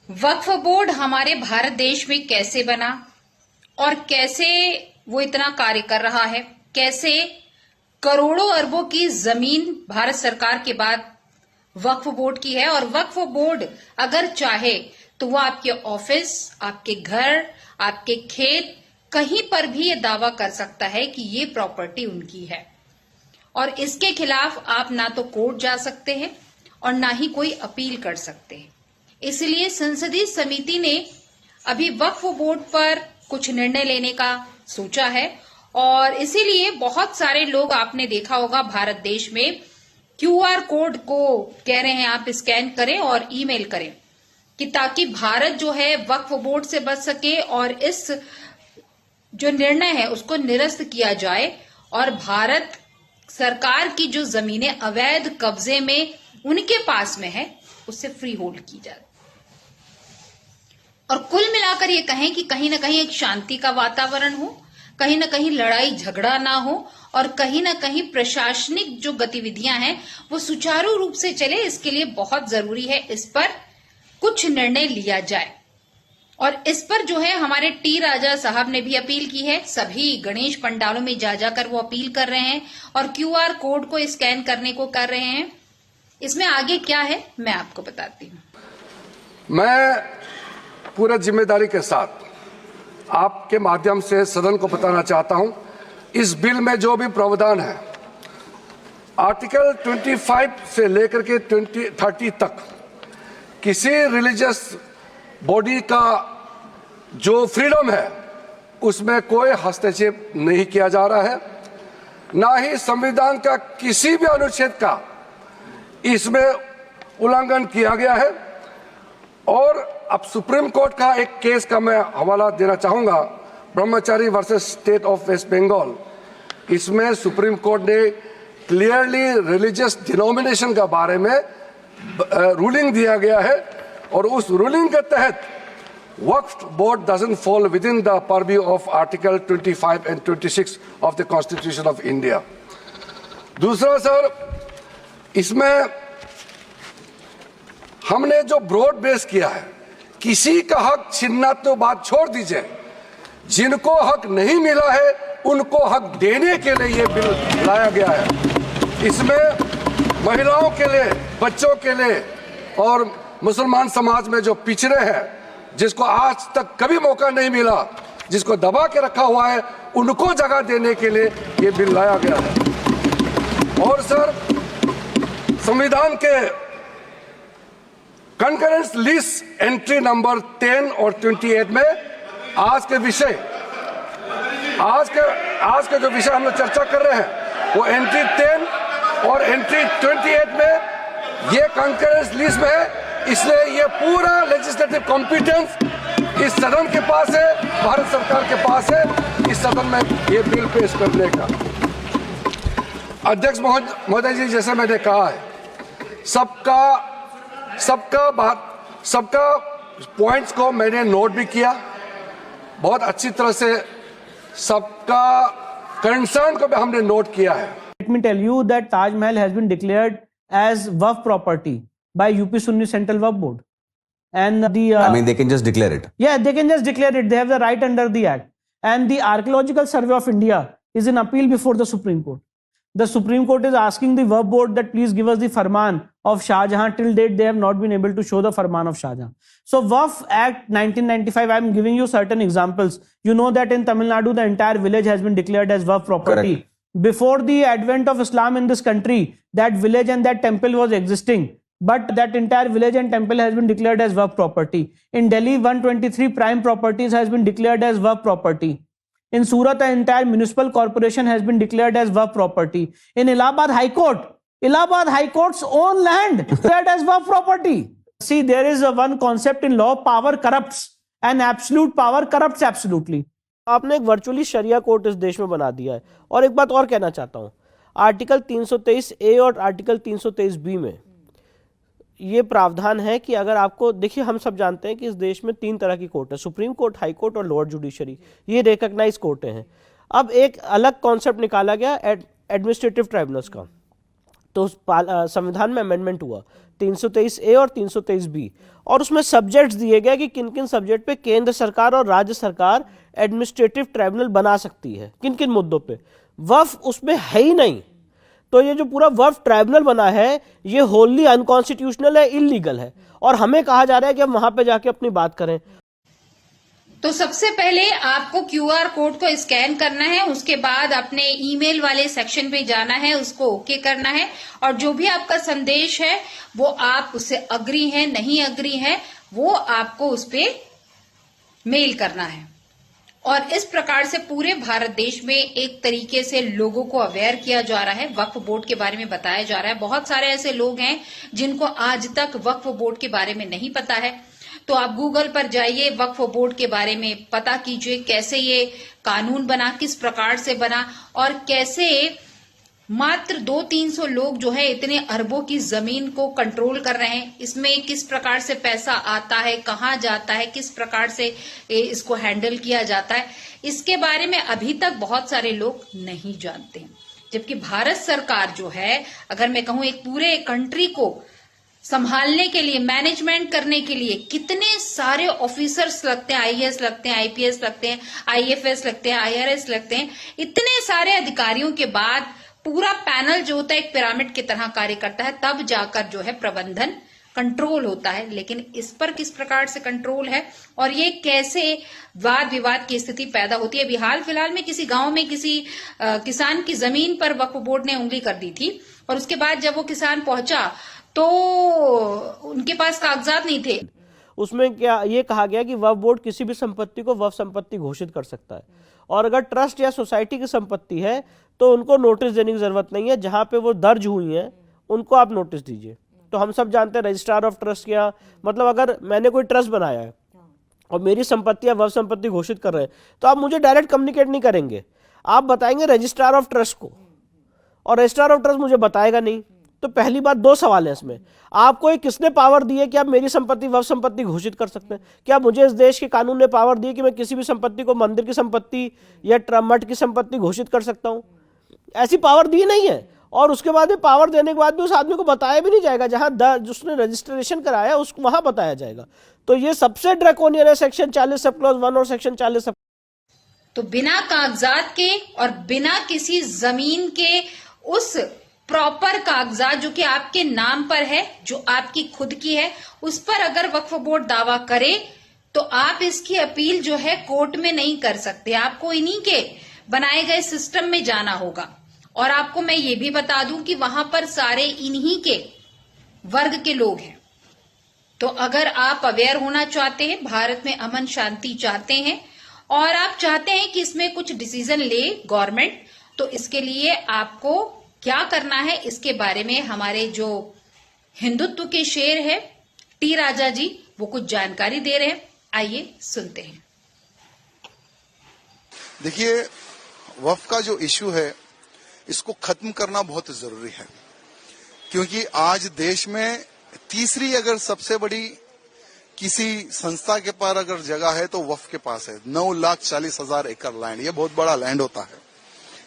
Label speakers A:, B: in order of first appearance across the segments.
A: वक्फ board हमारे भारत देश में कैसे बना और कैसे वो इतना कार्य कर रहा है, कैसे करोड़ों अरबों की जमीन भारत सरकार के बाद वक्फ बोर्ड की है, और वक्फ बोर्ड अगर चाहे तो वो आपके ऑफिस, आपके घर, आपके खेत, कहीं पर भी ये दावा कर सकता है कि ये प्रॉपर्टी उनकी है, और इसके खिलाफ आप ना तो कोर्ट जा सकते हैं और ना ही कोई अपील कर सकते हैं। इसलिए संसदीय समिति ने अभी वक्फ बोर्ड पर कुछ निर्णय लेने का सोचा है, और इसीलिए बहुत सारे लोग, आपने देखा होगा भारत देश में, क्यूआर कोड को कह रहे हैं आप स्कैन करें और ईमेल करें, कि ताकि भारत जो है वक्फ बोर्ड से बच सके और इस जो निर्णय है उसको निरस्त किया जाए, और भारत सरकार की जो जमीनें अवैध कब्जे में उनके पास में है उससे फ्री होल्ड की जाए। और कुल मिलाकर ये कहें कि कहीं ना कहीं एक शांति का वातावरण हो, कहीं ना कहीं लड़ाई झगड़ा ना हो, और कहीं ना कहीं प्रशासनिक जो गतिविधियां हैं वो सुचारू रूप से चले। इसके लिए बहुत जरूरी है इस पर कुछ निर्णय लिया जाए। और इस पर जो है हमारे टी राजा साहब ने भी अपील की है, सभी गणेश पंडालों में जा जाकर वो अपील कर रहे हैं और क्यूआर कोड को स्कैन करने को कर रहे हैं। इसमें आगे क्या है मैं आपको बताती हूं।
B: मैं पूरा जिम्मेदारी के साथ आपके माध्यम से सदन को बताना चाहता हूं, इस बिल में जो भी प्रावधान है, आर्टिकल 25 से लेकर के 30 तक किसी रिलीजियस बॉडी का जो फ्रीडम है उसमें कोई हस्तक्षेप नहीं किया जा रहा है, ना ही संविधान का किसी भी अनुच्छेद का इसमें उल्लंघन किया गया है। और अब सुप्रीम कोर्ट का एक केस का मैं हवाला देना चाहूंगा, Brahmachari versus state of West Bengal. इसमें सुप्रीम कोर्ट ने क्लियरली रिलीजियस डिनोमिनेशन के बारे में रूलिंग दिया गया है, और उस रूलिंग के तहत वक्फ board doesn't fall within the purview of article 25 and 26 of the constitution of India. दूसरा सर, इसमें हमने जो ब्रॉड बेस किया है, किसी का हक छीनना तो बात छोड़ दीजिए, जिनको हक नहीं मिला है उनको हक देने के लिए ये बिल लाया गया है। इसमें महिलाओं के लिए, बच्चों के लिए और मुसलमान समाज में जो पिछड़े हैं, जिसको आज तक कभी मौका नहीं मिला, जिसको दबा के रखा हुआ है, उनको जगह देने के लिए ये बिल लाया गया है। और सर, संविधान के कंकरेंस लिस्ट एंट्री नंबर 10 और 28 में आज के जो विषय हम लोग चर्चा कर रहे हैं वो एंट्री 10 और एंट्री 28 में ये कंकरेंस लिस्ट में है। इसलिए ये पूरा लेजिस्लेटिव कॉम्पिटेंस इस सदन के पास है, भारत सरकार के पास है, इस सदन में ये बिल पेश करने का। अध्यक्ष महोदय जी, जैसे मैंने कहा है, सबका पॉइंट्स को मैंने नोट भी किया, बहुत अच्छी तरह से सबका कंसर्न को भी हमने नोट किया है।
C: Let me tell you that Taj Mahal has been declared as Waqf property by UP Sunni Central Waqf Board, and I
D: mean, they can just declare it.
C: Yeah, they can just declare it. They have the right under the act. And the Archaeological Survey of India is in appeal before the Supreme Court. The Supreme Court is asking the Waqf Board that please give us the Farman of Shah Jahan. Till date, they have not been able to show the Farman of Shah Jahan. So Waqf Act 1995, I am giving you certain examples. You know that in Tamil Nadu, the entire village has been declared as Waqf property.
D: Correct.
C: Before the advent of Islam in this country, that village and that temple was existing. But that entire village and temple has been declared as Waqf property. In Delhi, 123 prime properties has been declared as Waqf property. In Surat, the entire municipal corporation has been declared as Waqf property. In Allahabad High Court's own land declared as Waqf property. See, there is one concept in law: power corrupts, and absolute power corrupts absolutely. आपने एक virtually शरिया court इस देश में बना दिया है। और एक बात और कहना चाहता हूं, आर्टिकल 323A और आर्टिकल 323B में ये प्रावधान है कि अगर आपको, देखिए हम सब जानते हैं कि इस देश में 3 तरह की कोर्ट है, सुप्रीम कोर्ट, हाई कोर्ट और लोअर जुडिशरी, ये रिकॉग्नाइज कोर्टें हैं। अब एक अलग कॉन्सेप्ट निकाला गया एडमिनिस्ट्रेटिव ट्राइब्यूनल्स का। तो संविधान में अमेंडमेंट हुआ 323A और 323B, और उसमें सब्जेक्ट्स दिए गए कि किन किन सब्जेक्ट पे केंद्र सरकार और राज्य सरकार एडमिनिस्ट्रेटिव ट्राइब्यूनल बना सकती है, किन किन मुद्दों पे। वक्फ उसमें है ही नहीं, तो ये जो पूरा वक्फ ट्राइब्यूनल बना है ये होली अनकॉन्स्टिट्यूशनल है, इलीगल है, और हमें कहा जा रहा है कि हम वहां पे जाके अपनी बात करें।
A: तो सबसे पहले आपको क्यूआर कोड को स्कैन करना है, उसके बाद अपने ईमेल वाले सेक्शन पे जाना है, उसको ओके करना है, और जो भी आपका संदेश है वो आप उससे अग्री हैं नहीं अग्री हैं वो आपको उस पे मेल करना है। और इस प्रकार से पूरे भारत देश में एक तरीके से लोगों को अवेयर किया जा रहा है, वक्फ बोर्ड के बारे में बताया जा रहा है। बहुत सारे ऐसे लोग हैं जिनको आज तक वक्फ बोर्ड के बारे में नहीं पता है, तो आप गूगल पर जाइए, वक्फ बोर्ड के बारे में पता कीजिए, कैसे ये कानून बना, किस प्रकार से बना, और कैसे मात्र 200-300 लोग जो है इतने अरबों की जमीन को कंट्रोल कर रहे हैं। इसमें किस प्रकार से पैसा आता है, कहाँ जाता है, किस प्रकार से इसको हैंडल किया जाता है, इसके बारे में अभी तक बहुत सारे लोग नहीं जानते। जबकि भारत सरकार जो है, अगर मैं कहूं एक पूरे कंट्री को संभालने के लिए, मैनेजमेंट करने के लिए कितने सारे ऑफिसर्स लगते हैं, आईएएस लगते हैं, आईपीएस लगते हैं, आईएफएस लगते हैं, आईआरएस लगते हैं, इतने सारे अधिकारियों के बाद पूरा पैनल जो होता है एक पिरामिड की तरह कार्य करता है, तब जाकर जो है प्रबंधन कंट्रोल होता है। लेकिन इस पर किस प्रकार से कंट्रोल है और ये कैसे वाद विवाद की स्थिति पैदा होती है। अभी हाल फिलहाल में किसी गांव में किसी किसान की जमीन पर वक्फ बोर्ड ने उंगली कर दी थी, और उसके बाद जब वो किसान पहुंचा तो उनके पास कागजात नहीं थे।
C: उसमें क्या ये कहा गया कि वक्फ बोर्ड किसी भी संपत्ति को वक्फ संपत्ति घोषित कर सकता है, और अगर ट्रस्ट या सोसाइटी की संपत्ति है तो उनको नोटिस देने की जरूरत नहीं है, जहां पे वो दर्ज हुई है उनको आप नोटिस दीजिए। तो हम सब जानते हैं रजिस्ट्रार ऑफ ट्रस्ट क्या मतलब, अगर मैंने कोई ट्रस्ट बनाया है और मेरी संपत्ति या वक्फ संपत्ति घोषित कर रहे हैं तो आप मुझे डायरेक्ट कम्युनिकेट नहीं करेंगे, आप बताएंगे रजिस्ट्रार ऑफ ट्रस्ट को, और रजिस्ट्रार ऑफ ट्रस्ट मुझे बताएगा नहीं। तो पहली बात, दो सवाल है इसमें, आपको ये किसने पावर दी है कि आप मेरी संपत्ति वक्फ संपत्ति घोषित कर सकते हैं? क्या मुझे इस देश के कानून ने पावर दी है कि मैं किसी भी संपत्ति को मंदिर की संपत्ति या मठ की संपत्ति घोषित कर सकता हूं? ऐसी पावर दी नहीं है। और उसके बाद में पावर देने के बाद भी उस आदमी को बताया भी नहीं जाएगा, जहां जिसने रजिस्ट्रेशन कराया उसको वहां बताया जाएगा। तो ये सबसे ड्रैकोनियन है सेक्शन 40 सब क्लॉज 1 और सेक्शन 40 सब।
A: तो बिना कागजात के और बिना किसी जमीन के उस प्रॉपर कागजात जो कि आपके नाम पर है, जो आपकी खुद की है, उस पर अगर वक्फ बोर्ड दावा करे तो आप इसकी अपील जो है कोर्ट में नहीं कर सकते। आपको इन्हीं के बनाए गए सिस्टम में जाना होगा। और आपको मैं ये भी बता दूं कि वहां पर सारे इन्हीं के वर्ग के लोग हैं। तो अगर आप अवेयर होना चाहते हैं, भारत में अमन शांति चाहते हैं और आप चाहते हैं कि इसमें कुछ डिसीजन ले गवर्नमेंट, तो इसके लिए आपको क्या करना है इसके बारे में हमारे जो हिंदुत्व के शेर है टी राजा जी, वो कुछ जानकारी दे रहे हैं। आइए सुनते हैं।
D: देखिए, वक्फ का जो इश्यू है इसको खत्म करना बहुत जरूरी है, क्योंकि आज देश में तीसरी अगर सबसे बड़ी किसी संस्था के पास अगर जगह है तो वक्फ के पास है। 9,40,000 एकड़ लैंड, ये बहुत बड़ा लैंड होता है।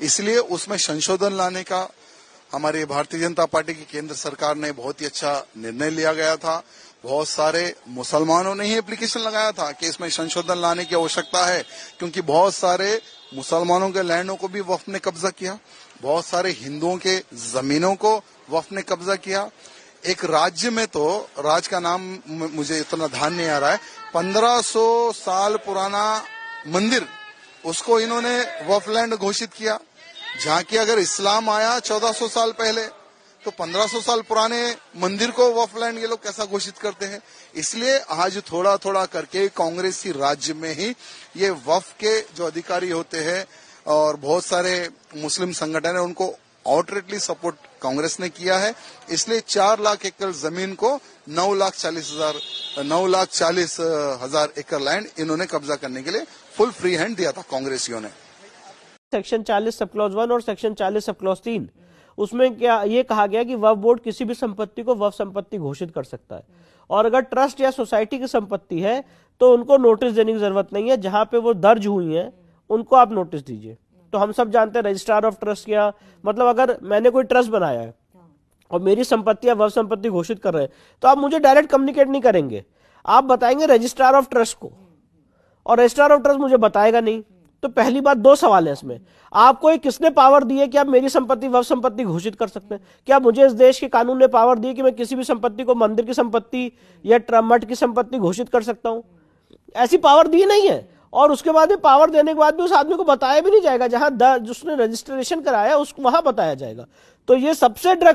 D: इसलिए उसमें संशोधन लाने का हमारी भारतीय जनता पार्टी की केंद्र सरकार ने बहुत ही अच्छा निर्णय लिया गया था। बहुत सारे मुसलमानों ने ही एप्लीकेशन लगाया था कि इसमें संशोधन लाने की आवश्यकता है, क्योंकि बहुत सारे मुसलमानों के लैंडों को भी वक्फ ने कब्जा किया, बहुत सारे हिंदुओं के जमीनों को वक्फ ने कब्जा किया। एक राज्य में तो, राज्य का नाम मुझे इतना ध्यान नहीं आ रहा है, 1500 साल पुराना मंदिर उसको इन्होंने वक्फ लैंड घोषित किया, जहाँ की अगर इस्लाम आया 1400 साल पहले, तो 1500 साल पुराने मंदिर को वक्फ लैंड ये लोग कैसा घोषित करते हैं। इसलिए आज थोड़ा थोड़ा करके कांग्रेसी राज्य में ही ये वक्फ के जो अधिकारी होते हैं और बहुत सारे मुस्लिम संगठन है उनको आउटरेटली सपोर्ट कांग्रेस ने किया है। इसलिए 4 लाख एकड़ जमीन को 9,40,000 एकड़ लैंड इन्होंने कब्जा करने के लिए फुल फ्री हैंड दिया था कांग्रेसियों ने।
C: सेक्शन 40 सब क्लॉज 1 और सेक्शन 40 सब क्लॉज 3, उसमें क्या ये कहा गया कि वक्फ बोर्ड किसी भी संपत्ति को वक्फ संपत्ति घोषित कर सकता है, और अगर ट्रस्ट या सोसाइटी की संपत्ति है तो उनको नोटिस देने की जरूरत नहीं है, जहां पे वो दर्ज हुई है उनको आप नोटिस दीजिए। तो हम सब जानते हैं रजिस्ट्रार ऑफ ट्रस्ट क्या मतलब, अगर मैंने कोई ट्रस्ट बनाया है
E: और मेरी संपत्ति या वह संपत्ति घोषित कर रहे हैं, तो आप मुझे डायरेक्ट कम्युनिकेट नहीं करेंगे, आप बताएंगे रजिस्ट्रार ऑफ ट्रस्ट को, और रजिस्ट्रार ऑफ ट्रस्ट मुझे बताएगा नहीं। तो पहली बात, दो सवाल है इसमें, आपको ये किसने पावर दी है कि आप मेरी संपत्ति वह संपत्ति घोषित कर सकते हैं? क्या मुझे इस देश के कानून ने पावर दी है कि मैं किसी भी संपत्ति को मंदिर की संपत्ति या मठ की संपत्ति घोषित कर सकता हूं? ऐसी पावर दी नहीं है। और उसके बाद में पावर देने के बाद भी उस आदमी को बताया भी नहीं जाएगा, जहां जिसने रजिस्ट्रेशन कराया उसको वहां बताया जाएगा। तो ये सबसे